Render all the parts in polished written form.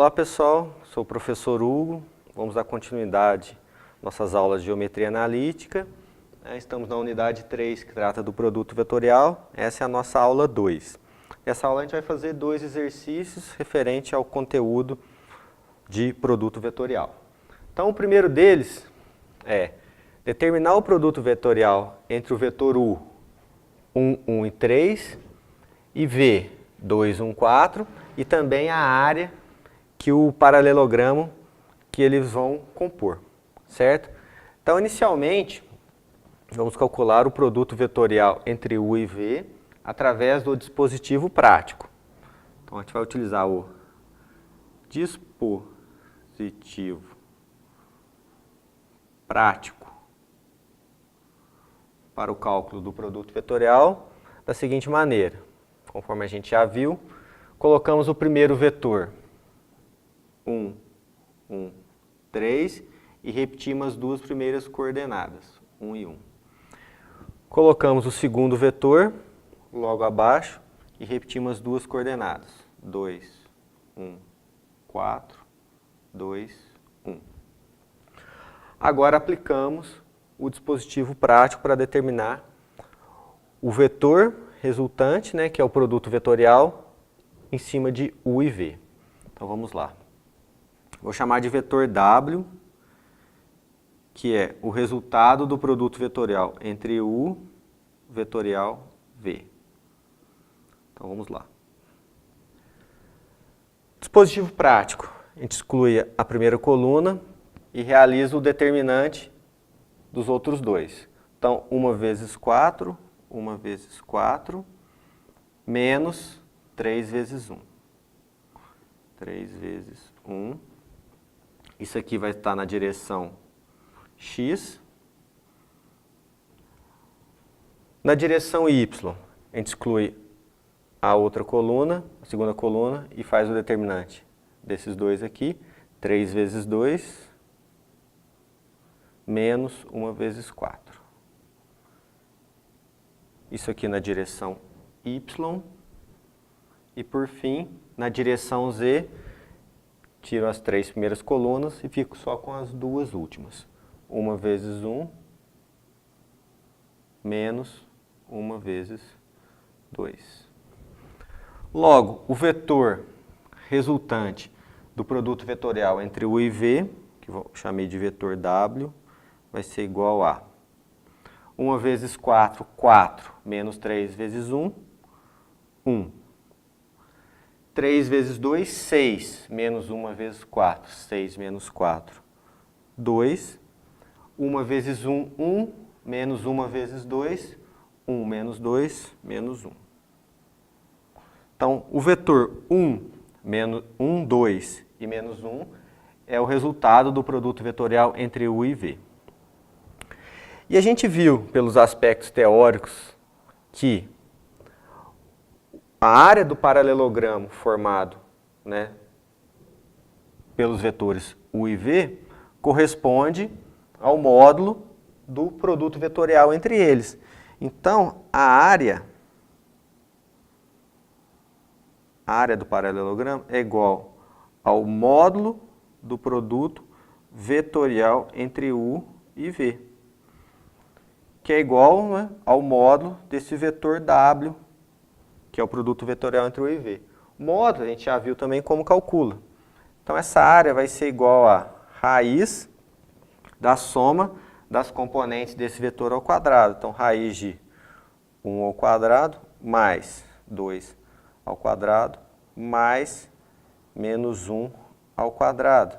Olá pessoal, sou o professor Hugo, vamos dar continuidade às nossas aulas de geometria analítica. Estamos na unidade 3 que trata do produto vetorial, essa é a nossa aula 2. Nessa aula a gente vai fazer 2 exercícios referentes ao conteúdo de produto vetorial. Então o primeiro deles é determinar o produto vetorial entre o vetor U 1, 1 e 3 e V 2, 1, 4 e também a área que o paralelogramo que eles vão compor, certo? Então, inicialmente, vamos calcular o produto vetorial entre U e V através do dispositivo prático. Então, a gente vai utilizar o dispositivo prático para o cálculo do produto vetorial da seguinte maneira. Conforme a gente já viu, colocamos o primeiro vetor 1, 1, 3 e repetimos as duas primeiras coordenadas, 1 e 1. Colocamos o segundo vetor logo abaixo e repetimos as duas coordenadas, 2, 1, 4, 2, 1. Agora aplicamos o dispositivo prático para determinar o vetor resultante, que é o produto vetorial, em cima de U e V. Então vamos lá. Vou chamar de vetor W, que é o resultado do produto vetorial entre U vetorial V. Então vamos lá. Dispositivo prático. A gente exclui a primeira coluna e realiza o determinante dos outros dois. Então, 1 vezes 4, 1 vezes 4, menos 3 vezes 1. 3 vezes 1. Isso aqui vai estar na direção X. Na direção Y, a gente exclui a outra coluna, a segunda coluna, e faz o determinante desses dois aqui. 3 vezes 2, menos 1 vezes 4. Isso aqui na direção Y. E por fim, na direção Z, tiro as 3 primeiras colunas e fico só com as duas últimas. 1 vezes 1, menos 1 vezes 2. Logo, o vetor resultante do produto vetorial entre U e V, que eu chamei de vetor W, vai ser igual a 1 vezes 4, 4, menos 3 vezes 1, 1. 3 vezes 2, 6, menos 1 vezes 4, 6 menos 4, 2. 1 vezes 1, 1, menos 1 vezes 2, 1 menos 2, menos 1. Então, o vetor 1, 2 e menos 1 é o resultado do produto vetorial entre U e V. E a gente viu, pelos aspectos teóricos, que a área do paralelogramo formado pelos vetores U e V corresponde ao módulo do produto vetorial entre eles. Então, a área do paralelogramo é igual ao módulo do produto vetorial entre U e V, que é igual ao módulo desse vetor W, que é o produto vetorial entre U e V. O módulo a gente já viu também como calcula. Então essa área vai ser igual a raiz da soma das componentes desse vetor ao quadrado. Então raiz de 1 ao quadrado mais 2 ao quadrado mais menos 1 ao quadrado.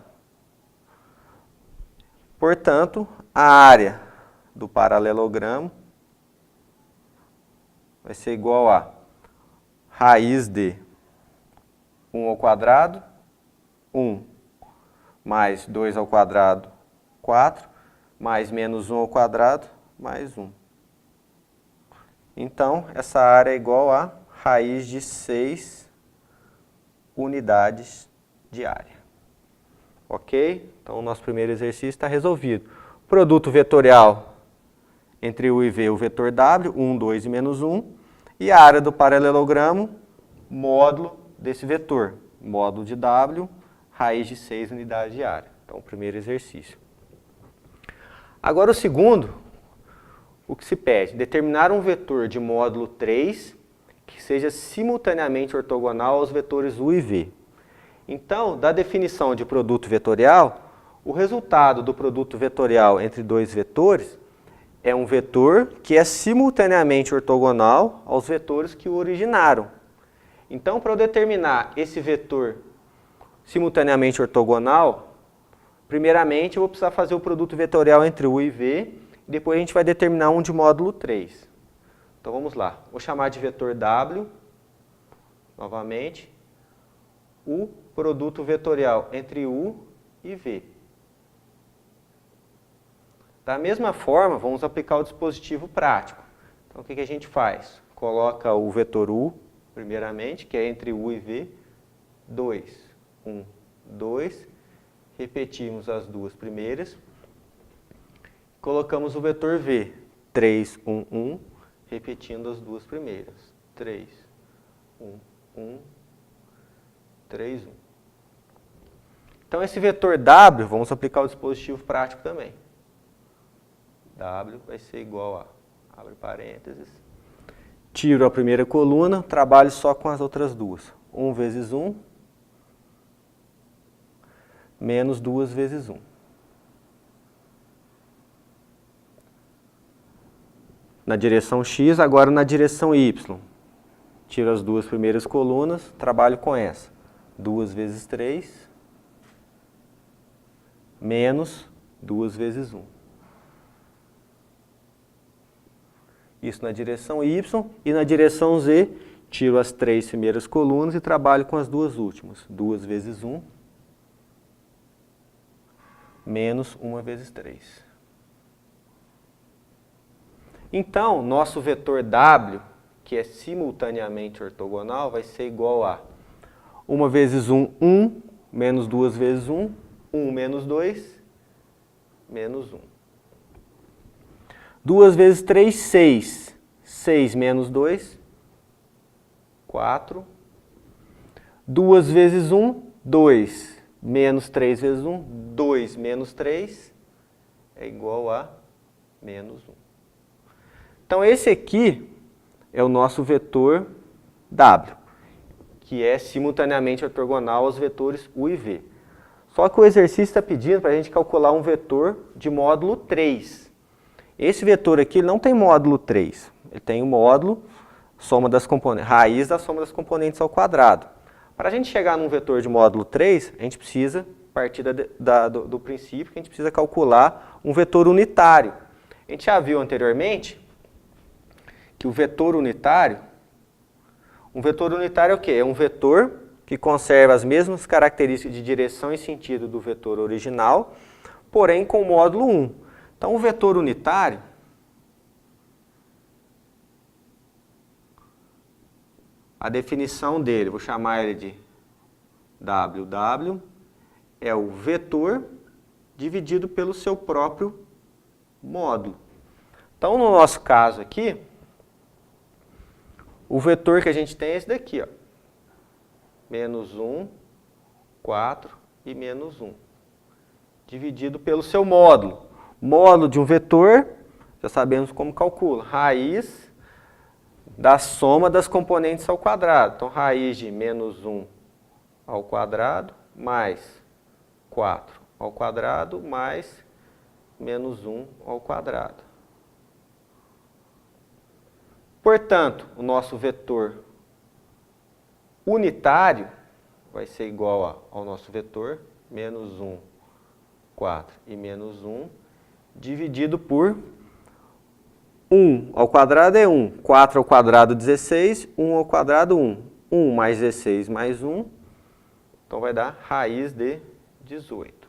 Portanto, a área do paralelogramo vai ser igual a raiz de 1 ao quadrado, 1, mais 2 ao quadrado, 4, mais menos 1 ao quadrado, mais 1. Então, essa área é igual a raiz de 6 unidades de área. Ok? Então, o nosso primeiro exercício está resolvido. Produto vetorial entre U e V, o vetor W, 1, 2 e menos 1. E a área do paralelogramo, módulo desse vetor, módulo de W, raiz de 6 unidades de área. Então, o primeiro exercício. Agora, o segundo, o que se pede? Determinar um vetor de módulo 3 que seja simultaneamente ortogonal aos vetores u e v. Então, da definição de produto vetorial, o resultado do produto vetorial entre dois vetores é um vetor que é simultaneamente ortogonal aos vetores que o originaram. Então, para eu determinar esse vetor simultaneamente ortogonal, primeiramente eu vou precisar fazer o produto vetorial entre u e v, e depois a gente vai determinar um de módulo 3. Então vamos lá, vou chamar de vetor W, novamente, o produto vetorial entre u e v. Da mesma forma, vamos aplicar o dispositivo prático. Então o que a gente faz? Coloca o vetor u, primeiramente, que é entre u e v, 2, 1, 2, repetimos as duas primeiras, colocamos o vetor v, 3, 1, 1, repetindo as duas primeiras, 3, 1, 1, 3, 1. Então esse vetor w, vamos aplicar o dispositivo prático também. W vai ser igual a, abre parênteses, tiro a primeira coluna, trabalho só com as outras duas. 1 vezes 1, menos 2 vezes 1. Na direção x, agora na direção y. Tiro as duas primeiras colunas, trabalho com essa. 2 vezes 3, menos 2 vezes 1. Isso na direção y, e na direção z, tiro as 3 primeiras colunas e trabalho com as duas últimas. 2 vezes 1, menos 1 vezes 3. Então, nosso vetor w, que é simultaneamente ortogonal, vai ser igual a 1 vezes 1, 1, menos 2 vezes 1, 1 menos 2, menos 1. 2 vezes 3, 6. 6 menos 2, 4. 2 vezes 1, 2. Menos 3 vezes 1, 2 menos 3 é igual a menos 1. Então, esse aqui é o nosso vetor w, que é simultaneamente ortogonal aos vetores u e v. Só que o exercício está pedindo para a gente calcular um vetor de módulo 3. Esse vetor aqui não tem módulo 3, ele tem o módulo soma das componentes, raiz da soma das componentes ao quadrado. Para a gente chegar num vetor de módulo 3, a gente precisa partir do princípio que a gente precisa calcular um vetor unitário. A gente já viu anteriormente que o vetor unitário é o quê? É um vetor que conserva as mesmas características de direção e sentido do vetor original, porém com módulo 1. Então, o vetor unitário a definição dele, vou chamar ele de WW, é o vetor dividido pelo seu próprio módulo. Então, no nosso caso aqui, o vetor que a gente tem é esse daqui, ó. Menos 1, 4 e menos 1. Dividido pelo seu módulo. Módulo de um vetor, já sabemos como calcula. Raiz da soma das componentes ao quadrado. Então, raiz de menos 1 ao quadrado mais 4 ao quadrado mais menos 1 ao quadrado. Portanto, o nosso vetor unitário vai ser igual ao nosso vetor menos 1, 4 e menos 1, dividido por 1 ao quadrado é 1, 4 ao quadrado 16, 1 ao quadrado 1. 1 mais 16 mais 1, então vai dar raiz de 18.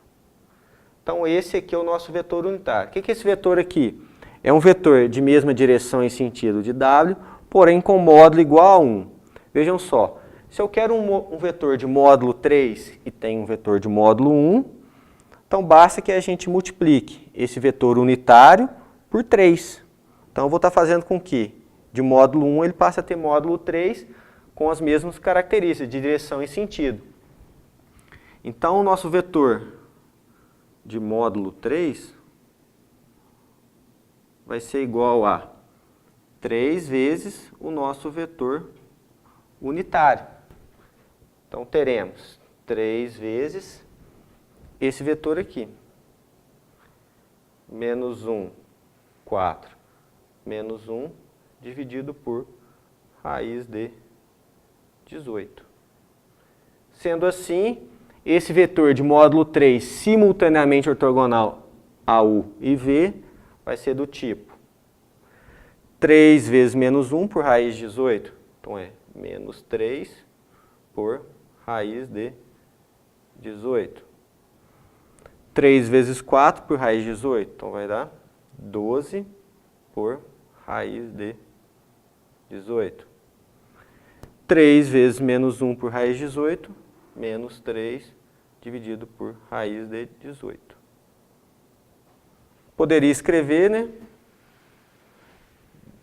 Então esse aqui é o nosso vetor unitário. O que é esse vetor aqui? É um vetor de mesma direção e sentido de w, porém com módulo igual a 1. Vejam só, se eu quero um vetor de módulo 3 e tem um vetor de módulo 1, então basta que a gente multiplique esse vetor unitário por 3. Então eu vou estar fazendo com que de módulo 1 ele passe a ter módulo 3 com as mesmas características de direção e sentido. Então, o nosso vetor de módulo 3 vai ser igual a 3 vezes o nosso vetor unitário. Então, teremos 3 vezes esse vetor aqui. Menos 1, 4, menos 1, dividido por raiz de 18. Sendo assim, esse vetor de módulo 3 simultaneamente ortogonal a U e V vai ser do tipo 3 vezes menos 1 por raiz de 18. Então, é menos 3 por raiz de 18. 3 vezes 4 por raiz de 18. Então, vai dar 12 por raiz de 18. 3 vezes menos 1 por raiz de 18, menos 3 dividido por raiz de 18. Poderia escrever, né,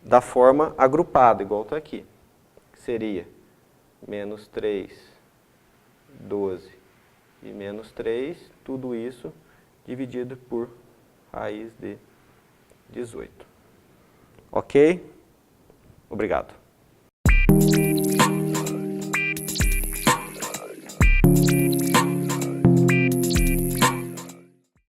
da forma agrupada, igual está aqui. Seria menos 3, 12 e menos 3, tudo isso dividido por raiz de 18. Ok? Obrigado.